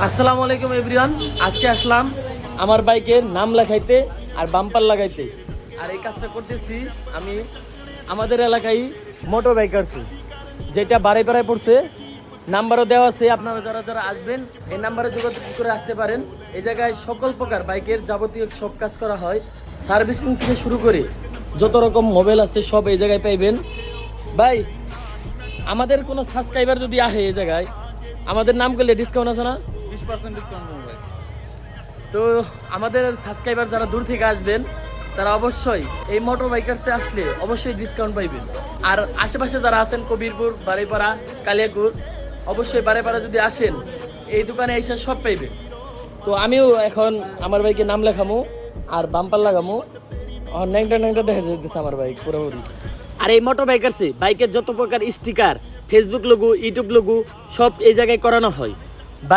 আসসালামু আলাইকুম এভরিওয়ান। আজকে আসলাম আমার বাইকের নাম লেখাইতে আর বাম্পার লাগাইতে। আর এই কাজটা করতেছি আমি আমাদের এলাকায় মোটর বাইকারছি, যেটা বাড়ি পাড়ায় পড়ছে। নাম্বারও দেওয়া আছে, আপনারা যারা যারা আসবেন এই নাম্বারে যোগাযোগ করে আসতে পারেন। এই জায়গায় সকল প্রকার বাইকের যাবতীয় সব কাজ করা হয়, সার্ভিসিং থেকে শুরু করে যত রকম মোবাইল আছে সব এই জায়গায় পাইবেন। ভাই, আমাদের কোনো সাবস্ক্রাইবার যদি আসে এই জায়গায়, আমাদের নাম করলে ডিসকাউন্ট আছে না? 20% ডিসকাউন্ট পাবো ভাই। তো আমাদের সাবস্ক্রাইবার যারা দূর থেকে আসবেন তারা অবশ্যই এই মোটর বাইকার্সে আসলে অবশ্যই ডিসকাউন্ট পাইবেন। আর আশেপাশে যারা আছেন কবিরপুর, বাড়িপাড়া, কালিয়াকুর, অবশ্যই বাড়িপাড়া যদি আসেন এই দোকানে এসে সব পাইবেন। তো আমিও এখন আমার বাইকে নাম লেখামো আর বাম্পার লাগামো। ন্যাংটা ন্যাংটা দেখা যেতেছে আমার বাইক পুরোপুরি। আর এই মোটর বাইকার্সে বাইকের যত প্রকার sticker, Facebook logo, YouTube logo সব এই জায়গায় করানো হয়।